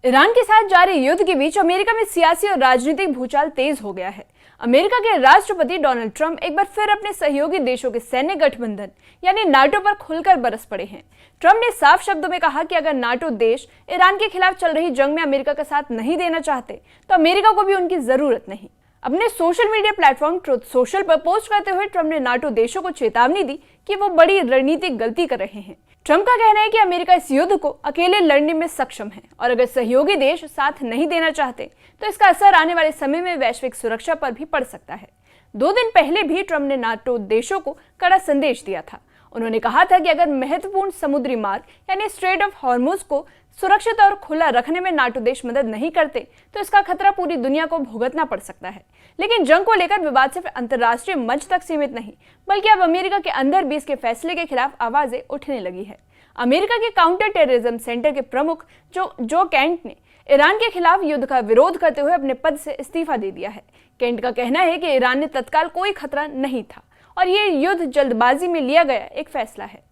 Iran के साथ जारी युद्ध के बीच अमेरिका में सियासी और राजनीतिक भूचाल तेज हो गया है। अमेरिका के राष्ट्रपति डोनाल्ड ट्रंप एक बार फिर अपने सहयोगी देशों के सैन्य गठबंधन यानी नाटो पर खुलकर बरस पड़े हैं। ट्रंप ने साफ शब्दों में कहा कि अगर नाटो देश ईरान के खिलाफ चल रही जंग में अमेरिका का साथ नहीं देना चाहते तो अमेरिका को भी उनकी जरूरत नहीं। अपने social media platform truth social पर पोस्ट करते हुए ट्रंप ने नाटो देशों को चेतावनी दी कि वो बड़ी रणनीतिक गलती कर रहे हैं। ट्रंप का कहना है कि अमेरिका इस युद्ध को अकेले लड़ने में सक्षम है और अगर सहयोगी देश साथ नहीं देना चाहते तो इसका असर आने वाले समय में वैश्विक सुरक्षा पर भी पड़ सकता है। 2 दिन पहले भी ट्रंप ने नाटो देशों को कड़ा संदेश दिया था। उन्होंने कहा था कि अगर महत्वपूर्ण समुद्री मार्ग यानी स्ट्रेट ऑफ हॉर्मुज को सुरक्षित और खुला रखने में नाटो देश मदद नहीं करते तो इसका खतरा पूरी दुनिया को भुगतना पड़ सकता है। लेकिन जंग को लेकर विवाद सिर्फ अंतर्राष्ट्रीय मंच तक सीमित नहीं बल्कि अब अमेरिका के अंदर भी इसके फैसले के खिलाफ आवाजें उठने लगी है। अमेरिका के काउंटर टेररिज्म सेंटर के प्रमुख जो केंट ने ईरान के खिलाफ युद्ध का विरोध करते हुए अपने पद से इस्तीफा दे दिया है। केंट का कहना है कि ईरान ने तत्काल कोई खतरा नहीं था और ये युद्ध जल्दबाजी में लिया गया एक फैसला है।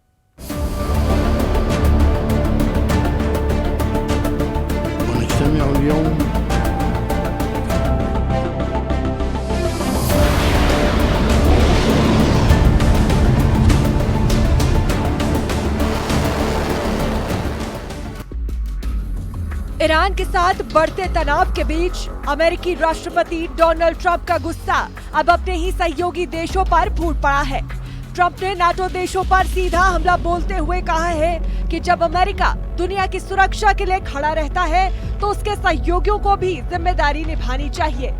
ईरान के साथ बढ़ते तनाव के बीच अमेरिकी राष्ट्रपति डोनाल्ड ट्रंप का गुस्सा अब अपने ही सहयोगी देशों पर फूट पड़ा है। ट्रंप ने नाटो देशों पर सीधा हमला बोलते हुए कहा है कि जब अमेरिका दुनिया की सुरक्षा के लिए खड़ा रहता है तो उसके सहयोगियों को भी जिम्मेदारी निभानी चाहिए।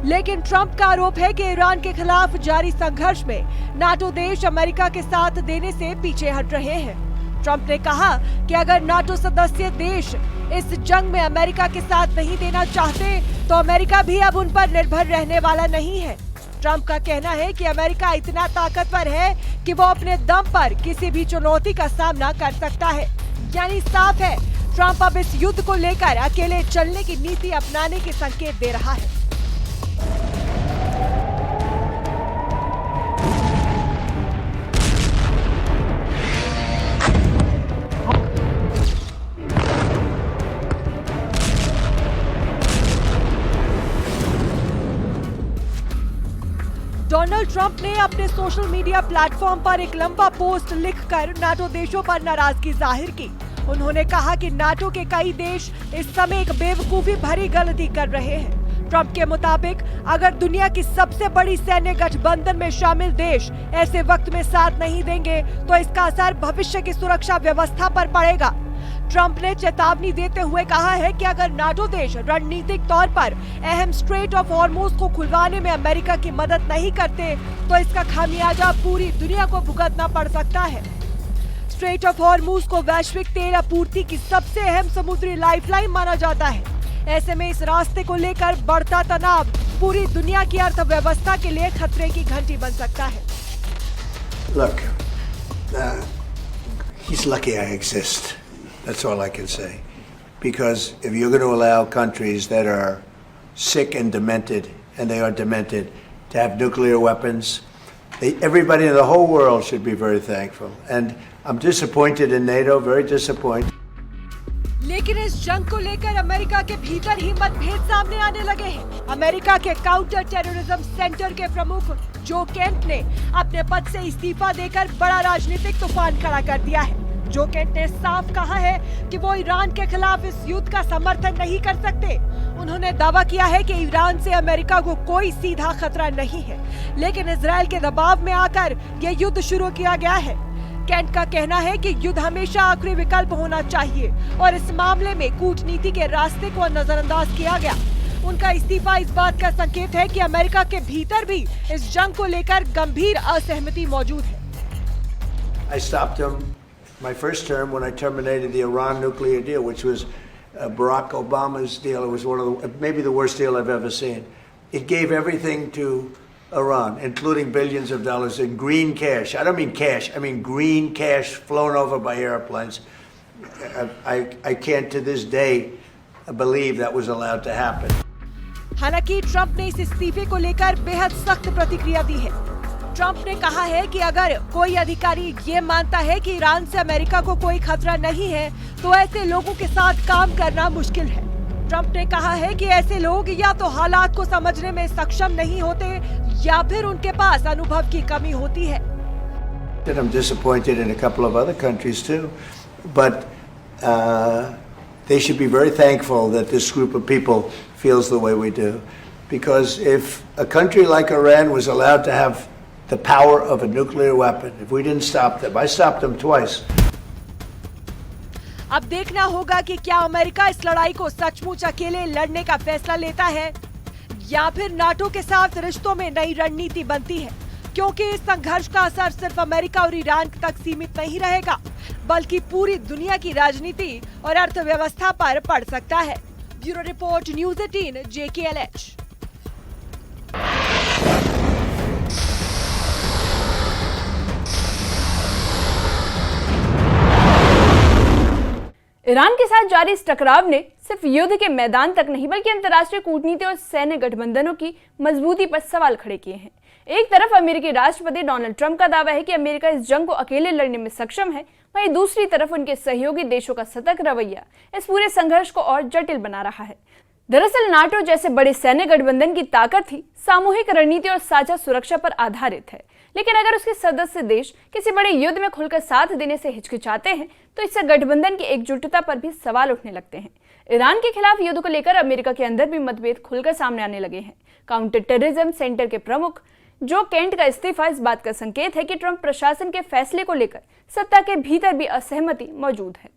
लेकिन ट्रंप का आरोप है कि ईरान के खिलाफ जारी संघर्ष में नाटो देश अमेरिका के साथ देने से पीछे हट रहे हैं। ट्रंप ने कहा कि अगर नाटो सदस्य देश इस जंग में अमेरिका के साथ नहीं देना चाहते तो अमेरिका भी अब उन पर निर्भर रहने वाला नहीं है। ट्रंप का कहना है कि अमेरिका इतना ताकतवर है कि वो अपने दम पर किसी भी चुनौती का सामना कर सकता है। यानी साफ है, ट्रंप अब इस युद्ध को लेकर अकेले चलने की नीति अपनाने के संकेत दे रहा है। डोनाल्ड ट्रंप ने अपने सोशल मीडिया प्लेटफॉर्म पर एक लंबा पोस्ट लिखकर नाटो देशों पर नाराजगी जाहिर की। उन्होंने कहा कि नाटो के कई देश इस समय एक बेवकूफी भरी गलती कर रहे हैं। ट्रंप के मुताबिक अगर दुनिया की सबसे बड़ी सैन्य गठबंधन में शामिल देश ऐसे वक्त में साथ नहीं देंगे तो इसका असर भविष्य की सुरक्षा व्यवस्था पर पड़ेगा। ट्रंप ने चेतावनी देते हुए कहा है कि अगर नाटो देश रणनीतिक तौर पर अहम स्ट्रेट ऑफ हॉर्मुज को खुलवाने में अमेरिका की मदद नहीं करते तो इसका खामियाजा पूरी दुनिया को भुगतना पड़ सकता है। स्ट्रेट ऑफ हॉर्मुज को वैश्विक तेल आपूर्ति की सबसे अहम समुद्री लाइफलाइन माना जाता है। ऐसे में इस रास्ते को लेकर बढ़ता तनाव पूरी दुनिया की अर्थव्यवस्था के लिए खतरे की घंटी बन सकता है। Look, he's lucky I exist. That's all I can say. Because if you're going to allow countries that are sick and demented, and they are demented, to have nuclear weapons, everybody in the whole world should be very thankful. And I'm disappointed in NATO, very disappointed. लेकिन इस जंग को लेकर America के भीतर ही मतभेद सामने आने लगे हैं। अमेरिका के काउंटर टेररिज्म सेंटर के प्रमुख जो केंट ने अपने पद से इस्तीफा देकर बड़ा राजनीतिक तूफान खड़ा कर दिया है। जो केंट ने साफ कहा है कि वो ईरान के खिलाफ इस युद्ध का समर्थन नहीं कर सकते। उन्होंने दावा किया है कि ईरान से अमेरिका को कोई सीधा खतरा नहीं है, लेकिन इजराइल के दबाव में आकर यह युद्ध शुरू किया गया है। केंट का कहना है कि युद्ध हमेशा आखिरी विकल्प होना चाहिए और इस मामले में कूटनीति के रास्ते को नजरअंदाज किया गया। उनका इस्तीफा इस बात का संकेत है कि अमेरिका के भीतर भी इस जंग को लेकर गंभीर असहमति मौजूद है। I stopped him my first term when I terminated the Iran nuclear deal, which was Barack Obama's deal. It was one of maybe the worst deal I've ever seen. It gave everything to Iran, including billions of dollars in green cash. I don't mean cash, I mean green cash flown over by airplanes. I can't to this day believe that was allowed to happen. हालांकि Trump ने इस इस्तीफे को लेकर बेहद सख्त प्रतिक्रिया दी है। ट्रंप ने कहा है कि अगर कोई अधिकारी ये मानता है कि ईरान से अमेरिका को कोई खतरा नहीं है तो ऐसे लोगों के साथ काम करना मुश्किल है। ट्रंप ने कहा है कि ऐसे लोग या तो हालात को समझने में सक्षम नहीं होते या फिर उनके पास अनुभव की कमी होती है। I'm disappointed in a couple of other countries too, but they should be very thankful that this group of people feels the way we do, because if a country like Iran was allowed to have the power of a nuclear weapon, if we didn't stop them, I stopped them twice. अब देखना होगा कि क्या America इस लड़ाई को सचमुच अकेले लड़ने का फैसला लेता है या फिर नाटो के साथ रिश्तों में नई रणनीति बनती है, क्योंकि इस संघर्ष का असर सिर्फ अमेरिका और ईरान तक सीमित नहीं रहेगा, बल्कि पूरी दुनिया की राजनीति और अर्थव्यवस्था पर पड़ सकता है। Bureau report, news 18 JKLH। Iran के साथ जारी इस टकराव ने सिर्फ युद्ध के मैदान तक नहीं बल्कि अंतर्राष्ट्रीय कूटनीति और सैन्य गठबंधनों की मजबूती पर सवाल खड़े किए हैं। एक तरफ अमेरिकी राष्ट्रपति डोनाल्ड ट्रंप का दावा है कि अमेरिका इस जंग को अकेले लड़ने में सक्षम है, वहीं दूसरी तरफ उनके सहयोगी देशों का सतर्क रवैया इस पूरे संघर्ष को और जटिल बना रहा है। दरअसल नाटो जैसे बड़े सैन्य गठबंधन की ताकत ही सामूहिक रणनीति और साझा सुरक्षा पर आधारित है, लेकिन अगर उसके सदस्य देश किसी बड़े युद्ध में खुलकर साथ देने से हिचकिचाते हैं तो इससे गठबंधन की एकजुटता पर भी सवाल उठने लगते हैं। ईरान के खिलाफ युद्ध को लेकर अमेरिका के अंदर भी मतभेद खुलकर सामने आने लगे हैं। काउंटर टेररिज्म सेंटर के प्रमुख जो केंट का इस्तीफा इस बात का संकेत है कि ट्रंप प्रशासन के फैसले को लेकर सत्ता के भीतर भी असहमति मौजूद है।